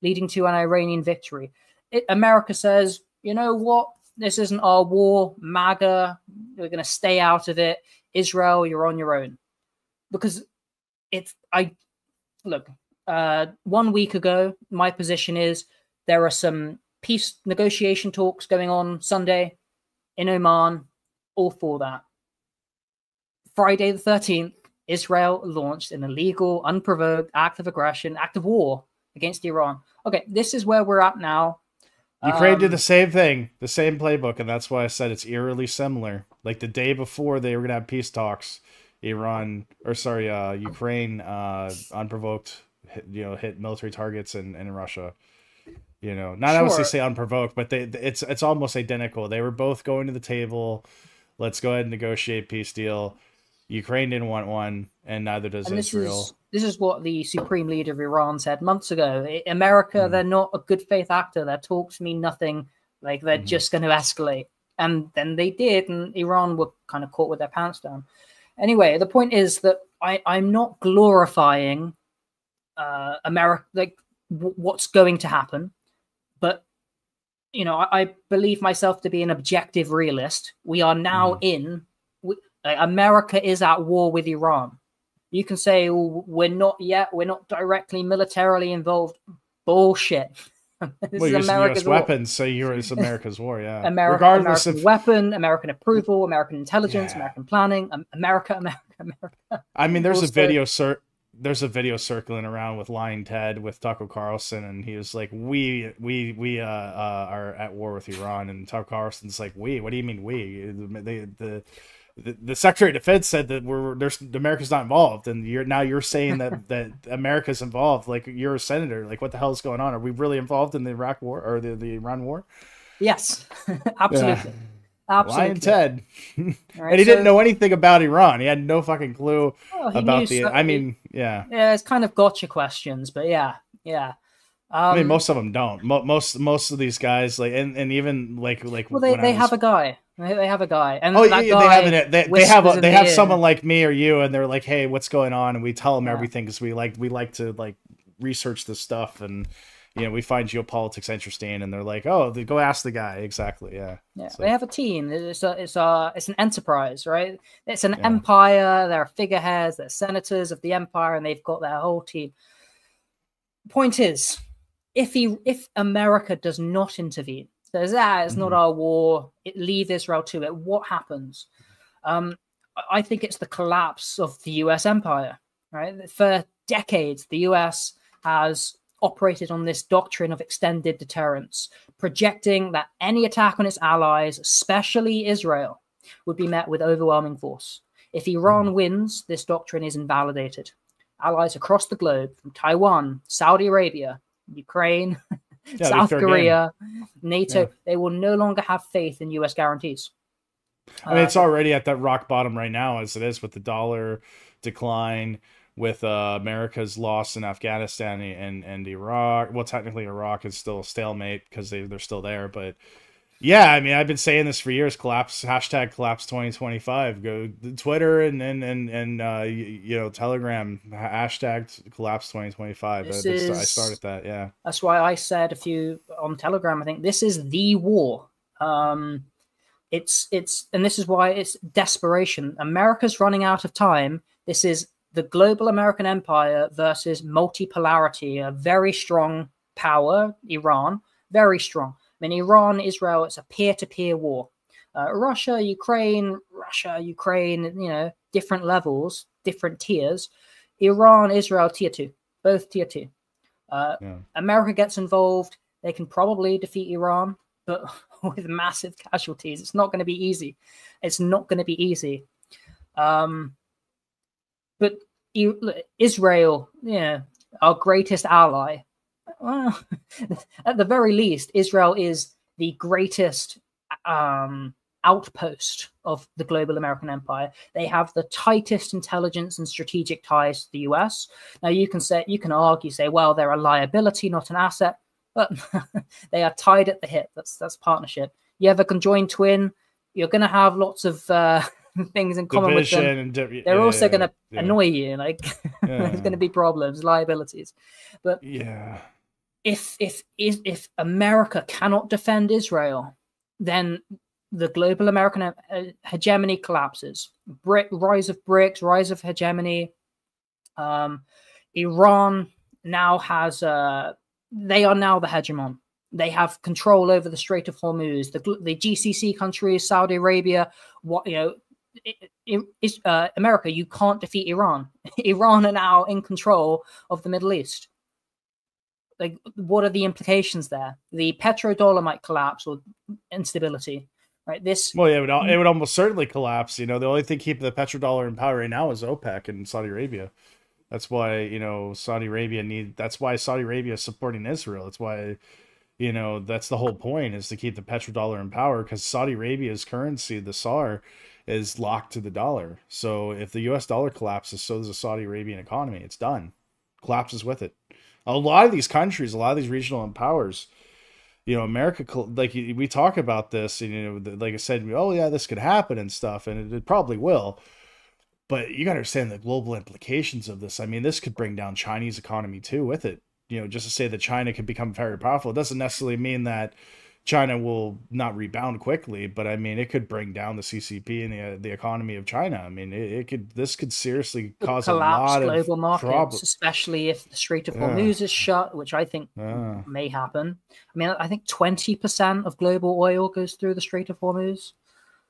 leading to an Iranian victory? America says, you know what? This isn't our war. MAGA, we're going to stay out of it. Israel, you're on your own. Because look, 1 week ago, my position is there are some peace negotiation talks going on Sunday in Oman, all for that. Friday the 13th, Israel launched an illegal, unprovoked act of aggression, act of war against Iran. Okay, this is where we're at now. Ukraine did the same thing, the same playbook, and that's why I said it's eerily similar. Like the day before they were going to have peace talks, Ukraine, unprovoked, hit military targets in Russia. Not obviously say unprovoked, but it's almost identical. They were both going to the table. Let's go ahead and negotiate peace deal. Ukraine didn't want one, and neither does Israel. This is what the supreme leader of Iran said months ago. America, they're not a good faith actor. Their talks mean nothing. Like they're just going to escalate. And then they did, and Iran were kind of caught with their pants down. Anyway, the point is that I'm not glorifying America, like what's going to happen. But, I believe myself to be an objective realist. We are now America is at war with Iran. You can say, we're not yet. We're not directly militarily involved. Bullshit. You're using US weapons, so it's America's war, yeah. American weapon, American approval, American intelligence, American planning, America. I mean, there's a video circling around with Lying Ted with Tucker Carlson, and he was like, we are at war with Iran, and Tucker Carlson's like, what do you mean we? The Secretary of Defense said that America's not involved, and you're saying that America's involved. Like, you're a senator. Like, what the hell is going on? Are we really involved in the Iraq war or the Iran war? Yes, absolutely. Absolutely. Lying Ted. Right, and he didn't know anything about Iran. He had no fucking clue about yeah. Yeah, it's kind of gotcha questions, but yeah. I mean, most of them don't. Most of these guys, like, and even like. Well, they have a guy. They have a guy, and they have someone like me or you, and they're like, "Hey, what's going on?" And we tell them everything because we like to research this stuff, and we find geopolitics interesting, and they're like, "Oh, go ask the guy." Exactly, yeah. Yeah, so they have a team. It's an enterprise, right? It's an empire. There are figureheads, they're senators of the empire, and they've got their whole team. Point is, if America does not intervene, says, it's not our war, leave Israel to it, what happens? I think it's the collapse of the US empire, right? For decades, the US has operated on this doctrine of extended deterrence, projecting that any attack on its allies, especially Israel, would be met with overwhelming force. If Iran wins, this doctrine is invalidated. Allies across the globe, from Taiwan, Saudi Arabia, Ukraine, South Korea, NATO, they will no longer have faith in US guarantees. I mean, it's already at that rock bottom right now, as it is with the dollar decline, with America's loss in Afghanistan and Iraq. Well, technically Iraq is still a stalemate because they're still there, but yeah, I mean, I've been saying this for years. Hashtag collapse 2025. Go to Twitter and Telegram. Hashtag collapse 2025. I started that. Yeah, that's why I said on Telegram. I think this is the war. It's and this is why it's desperation. America's running out of time. This is the global American empire versus multipolarity. A very strong power, Iran, very strong. I mean, Iran, Israel, it's a peer-to-peer war. Russia, Ukraine, different levels, different tiers. Iran, Israel, tier 2, both tier 2. America gets involved. They can probably defeat Iran, but with massive casualties. It's not going to be easy. But Israel, our greatest ally, well, at the very least, Israel is the greatest outpost of the global American empire. They have the tightest intelligence and strategic ties to the US. Now, you can argue, well, they're a liability, not an asset, but they are tied at the hip. That's partnership. You have a conjoined twin, you're going to have lots of things in common with them. They're also going to annoy you. There's going to be problems, liabilities. But if America cannot defend Israel, then the global American hegemony collapses. Rise of BRICS, rise of hegemony. Iran now has, they are now the hegemon. They have control over the Strait of Hormuz, the GCC countries, Saudi Arabia. What, you know, America, you can't defeat Iran. Iran are now in control of the Middle East. Like, what are the implications there? The petrodollar might collapse, or instability, right? Well, yeah, it would almost certainly collapse. You know, the only thing keeping the petrodollar in power right now is OPEC and Saudi Arabia. That's why, you know, that's why Saudi Arabia is supporting Israel. That's why, you know, that's the whole point, is to keep the petrodollar in power, because Saudi Arabia's currency, the SAR, is locked to the dollar. So if the US dollar collapses, so does the Saudi Arabian economy. It's done. Collapses with it. A lot of these countries, a lot of these regional powers, you know, America, like we talk about this, and, you know, like I said, oh yeah, this could happen and stuff, and it probably will. But you got to understand the global implications of this. I mean, this could bring down Chinese economy too with it. You know, just to say that China could become very powerful, it doesn't necessarily mean that China will not rebound quickly. But I mean, it could bring down the CCP and the economy of China. I mean, this could seriously cause a lot of global markets, problems, especially if the Strait of Hormuz is shut, which I think may happen. I mean, I think 20% of global oil goes through the Strait of Hormuz.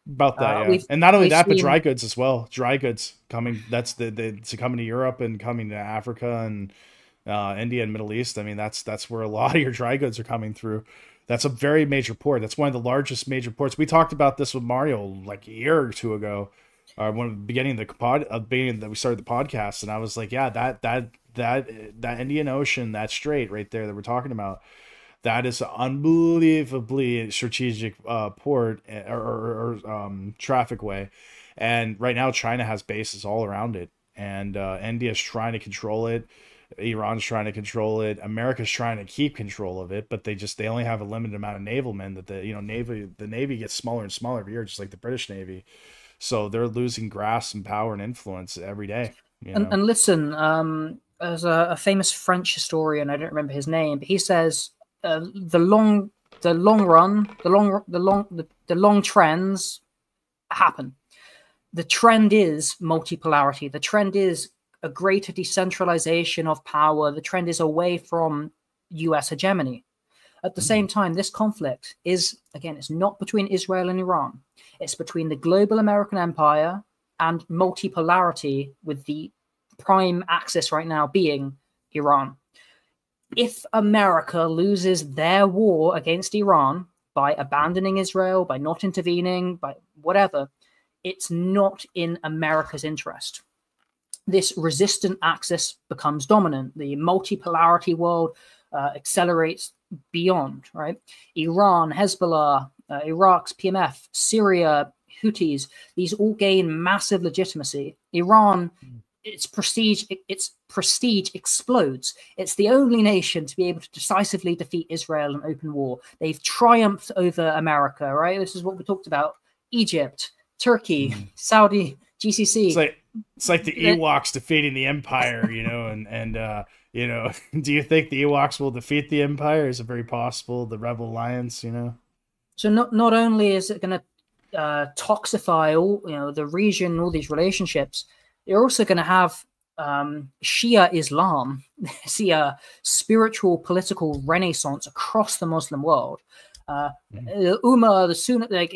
About that, yeah. And not only that, but dry goods as well. Dry goods coming. That's to coming to Europe and coming to Africa and India and Middle East. I mean, that's where a lot of your dry goods are coming through. That's a very major port. That's one of the largest major ports. We talked about this with Mario like a year or two ago, beginning that we started the podcast, and I was like, yeah, that Indian Ocean, that strait right there that we're talking about, that is an unbelievably strategic port or traffic way. And right now, China has bases all around it. And India's trying to control it. Iran's trying to control it. America's trying to keep control of it. But they only have a limited amount of naval men. That the Navy gets smaller and smaller every year, just like the British Navy. So they're losing grasp and power and influence every day. And listen, there's a famous French historian, I don't remember his name, but he says, the long trends happen. The trend is multipolarity. The trend is a greater decentralization of power. The trend is away from US hegemony. At the same time, this conflict is, again, it's not between Israel and Iran. It's between the global American empire and multipolarity, with the prime axis right now being Iran. If America loses their war against Iran by abandoning Israel, by not intervening, by whatever, it's not in America's interest. This resistant axis becomes dominant. The multipolarity world accelerates beyond, right? Iran, Hezbollah, Iraq's PMF, Syria, Houthis, these all gain massive legitimacy. Iran, its prestige explodes. It's the only nation to be able to decisively defeat Israel in open war. They've triumphed over America, right? This is what we talked about. Egypt, Turkey, Saudi, GCC. It's like the Ewoks defeating the Empire, you know, and you know, do you think the Ewoks will defeat the Empire? Is it very possible? The Rebel Alliance, you know? So not only is it going to toxify all, you know, the region, all these relationships, you're also going to have Shia Islam see a spiritual political renaissance across the Muslim world. The Ummah, the Sunnah, like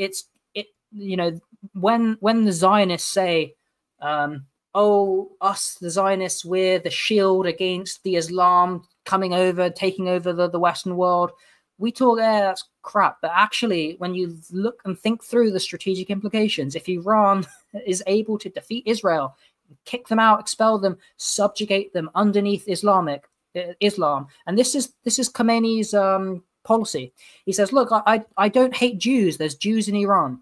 you know, when the Zionists say, oh, us, the Zionists, we're the shield against the Islam coming over, taking over the Western world, we talk, that's crap. But actually, when you look and think through the strategic implications, if Iran is able to defeat Israel, kick them out, expel them, subjugate them underneath Islam, and this is Khomeini's policy. He says, look, I don't hate Jews. There's Jews in Iran.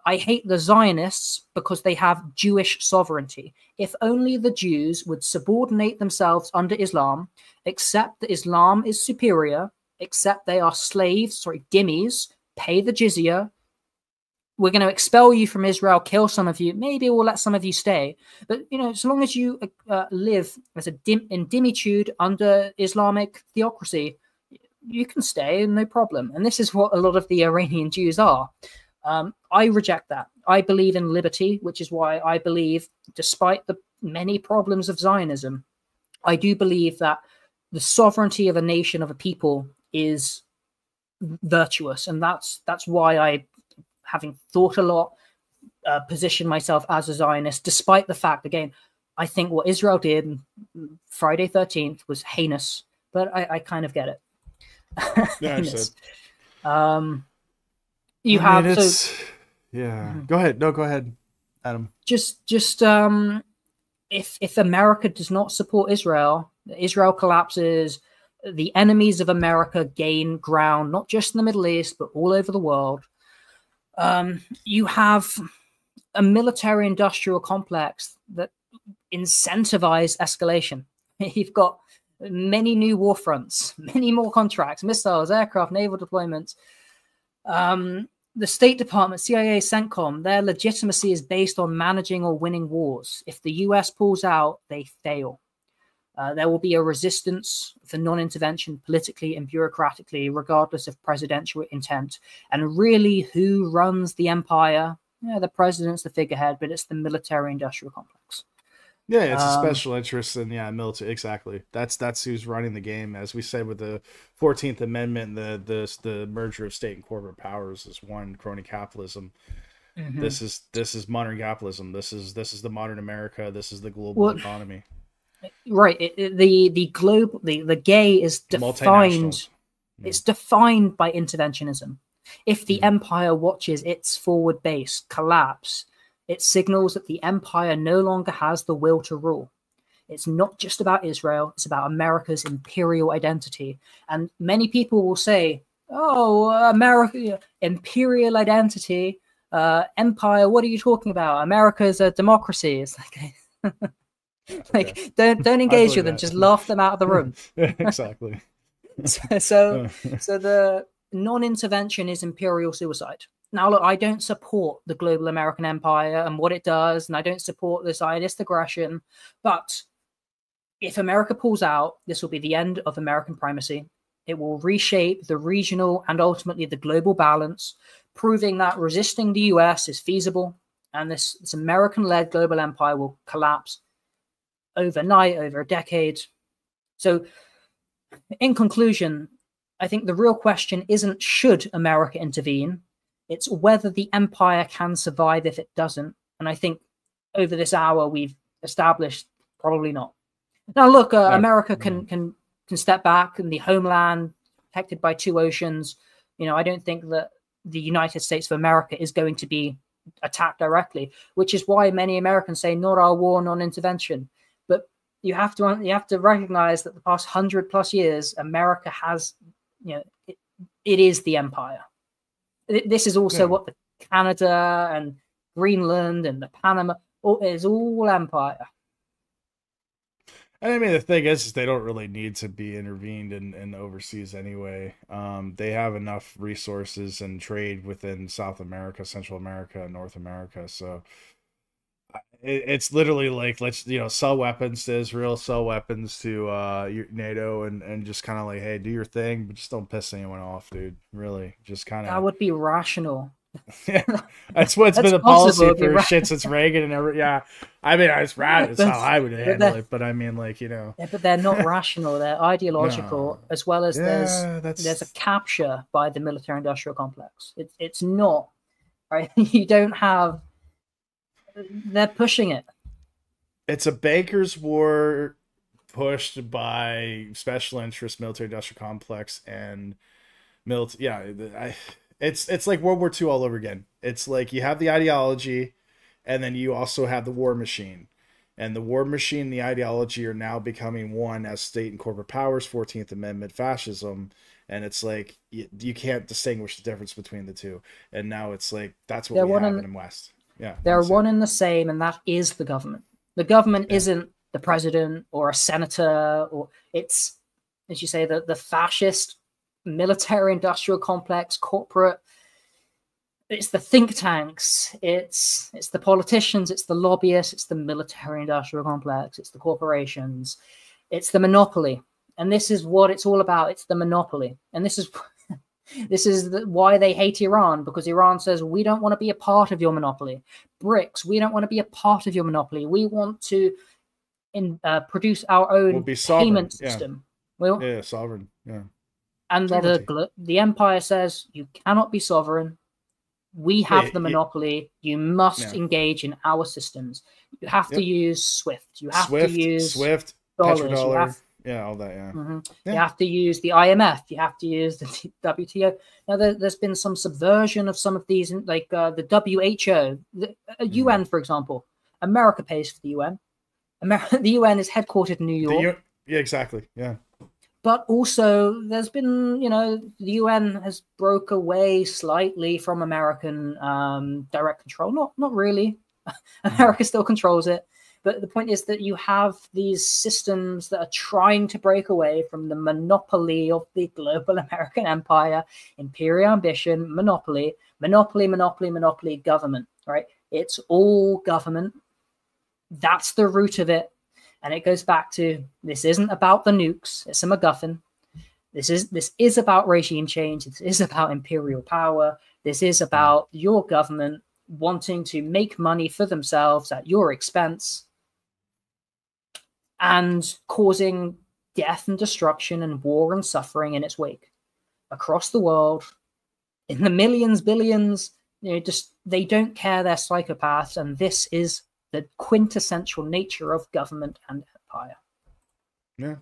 I hate the Zionists because they have Jewish sovereignty. If only the Jews would subordinate themselves under Islam, accept that Islam is superior, accept they are slaves, dhimmis, pay the jizya. We're going to expel you from Israel, kill some of you. Maybe we'll let some of you stay. But, you know, as long as you live as in dhimmitude under Islamic theocracy, you can stay, no problem. And this is what a lot of the Iranian Jews are. I reject that. I believe in liberty, which is why I believe, despite the many problems of Zionism, I do believe that the sovereignty of a nation, of a people, is virtuous. And that's why I, having thought a lot, position myself as a Zionist, despite the fact, again, I think what Israel did Friday 13th was heinous, but I kind of get it. Yeah, you I have mean, so yeah. Go ahead. No, go ahead, Adam. Just if America does not support Israel, Israel collapses. The enemies of America gain ground, not just in the Middle East, but all over the world. You have a military-industrial complex that incentivizes escalation. You've got many new war fronts, many more contracts, missiles, aircraft, naval deployments. The State Department, CIA, CENTCOM, their legitimacy is based on managing or winning wars. If the US pulls out, they fail. There will be a resistance for non-intervention politically and bureaucratically, regardless of presidential intent. And really, who runs the empire? Yeah, the president's the figurehead, but it's the military-industrial complex. Yeah, it's a special interest in military. Exactly. That's who's running the game. As we said with the 14th Amendment, the merger of state and corporate powers is one crony capitalism. Mm-hmm. This is modern capitalism. This is the modern America. This is the global economy. Right. The gay is defined. It's defined by interventionism. If the empire watches its forward base collapse, it signals that the empire no longer has the will to rule. It's not just about Israel. It's about America's imperial identity. And many people will say, oh, America, imperial identity, empire, what are you talking about? America's a democracy. It's like, like don't engage with them. Just laugh them out of the room. Exactly. So the non-intervention is imperial suicide. Now, look, I don't support the global American empire and what it does, and I don't support the Zionist aggression. But if America pulls out, this will be the end of American primacy. It will reshape the regional and ultimately the global balance, proving that resisting the US is feasible, and this American-led global empire will collapse overnight, over a decade. So, in conclusion, I think the real question isn't should America intervene, it's whether the empire can survive if it doesn't. And I think over this hour we've established probably not. Now, look, America can step back, and the homeland protected by two oceans. You know, I don't think that the United States of America is going to be attacked directly, which is why many Americans say not our war, non-intervention. But you have to recognize that the past 100+ years, America has, it is the empire. This is also what the Canada and Greenland and the Panama is all empire. And I mean, the thing is they don't really need to be intervened in overseas anyway. They have enough resources and trade within South America, Central America, and North America. So it's literally like, let's sell weapons to Israel, sell weapons to NATO, and just kind of like, hey, do your thing, but just don't piss anyone off, dude. Really, just kind of. That would be rational. Yeah, that's what's been the policy for shit since Reagan and every. Yeah, I mean, it's rad. It's how I would handle it, but I mean, like, Yeah, but they're not rational. They're ideological, as well as there's a capture by the military-industrial complex. It's not right. You don't have. They're pushing it. It's a bankers' war pushed by special interest, military-industrial complex, and military. Yeah, it's like World War II all over again. It's like you have the ideology, and then you also have the war machine. And the war machine and the ideology are now becoming one as state and corporate powers, 14th Amendment fascism. And it's like you can't distinguish the difference between the two. And now it's like that's what we have in the West. Yeah, they're one and the same, and that is the government. The government isn't the president or a senator, or it's, as you say, the fascist military-industrial complex, corporate. It's the think tanks. It's the politicians. It's the lobbyists. It's the military-industrial complex. It's the corporations. It's the monopoly. And this is what it's all about. It's the monopoly. And this is why they hate Iran, because Iran says, we don't want to be a part of your monopoly. BRICS, we don't want to be a part of your monopoly. We want to produce our own payment system. Sovereign. Yeah. And the empire says, you cannot be sovereign. We have the monopoly. You must engage in our systems. You have to use SWIFT. You have to use SWIFT, dollars. petrodollar. All that, You have to use the IMF. You have to use the WTO. Now, there's been some subversion of some of these, like the WHO, the UN, for example. America pays for the UN. The UN is headquartered in New York. Exactly. Yeah. But also, there's been, the UN has broke away slightly from American direct control. Not really. America still controls it. But the point is that you have these systems that are trying to break away from the monopoly of the global American empire, imperial ambition, monopoly, government, right? It's all government. That's the root of it. And it goes back to, this isn't about the nukes. It's a MacGuffin. This is about regime change. This is about imperial power. This is about your government wanting to make money for themselves at your expense and causing death and destruction and war and suffering in its wake across the world in the millions, billions. They don't care. They're psychopaths. And this is the quintessential nature of government and empire. Yeah.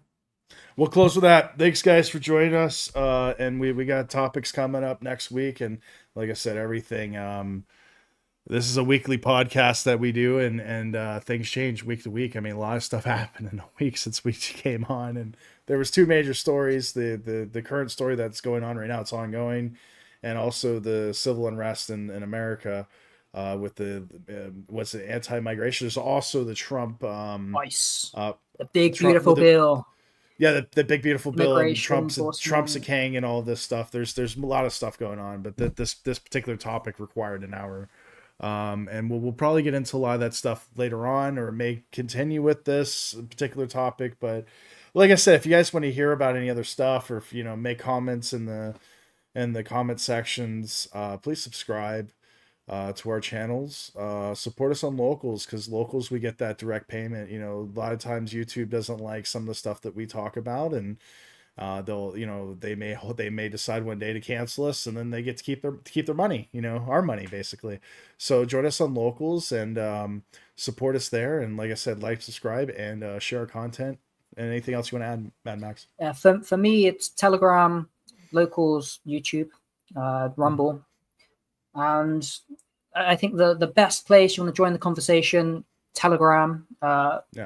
We'll close with that. Thanks, guys, for joining us. And we got topics coming up next week. And like I said, everything. This is a weekly podcast that we do, and things change week to week. I mean, a lot of stuff happened in a week since we came on, and there was two major stories. The current story that's going on right now, it's ongoing, and also the civil unrest in America. With the anti-migration. There's also the Trump ICE, the big beautiful bill. Yeah, the big beautiful bill. And Trump's a king and all this stuff. There's a lot of stuff going on, but this particular topic required an hour. And we'll probably get into a lot of that stuff later on, or may continue with this particular topic. But like I said, if you guys want to hear about any other stuff, or if make comments in the comment sections, please subscribe to our channels. Support us on locals, because locals, we get that direct payment. A lot of times YouTube doesn't like some of the stuff that we talk about, and they may decide one day to cancel us, and then they get to keep their money, our money basically. So join us on locals and support us there. And like I said, like, subscribe, and share our content. And anything else you want to add, Mad Max? Yeah, for me, it's Telegram, locals, YouTube, Rumble. And I think the best place you want to join the conversation, Telegram.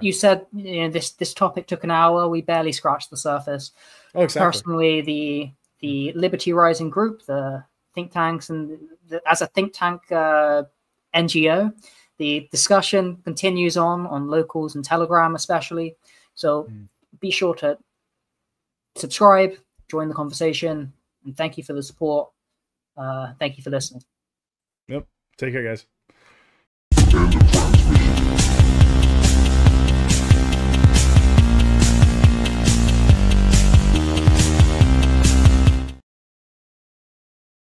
You said this topic took an hour. We barely scratched the surface. Oh, exactly. Personally, the Liberty Rising group, the think tanks, and as a think tank NGO, the discussion continues on locals and Telegram especially. So be sure to subscribe, join the conversation, and thank you for the support. Thank you for listening. Yep. Take care, guys.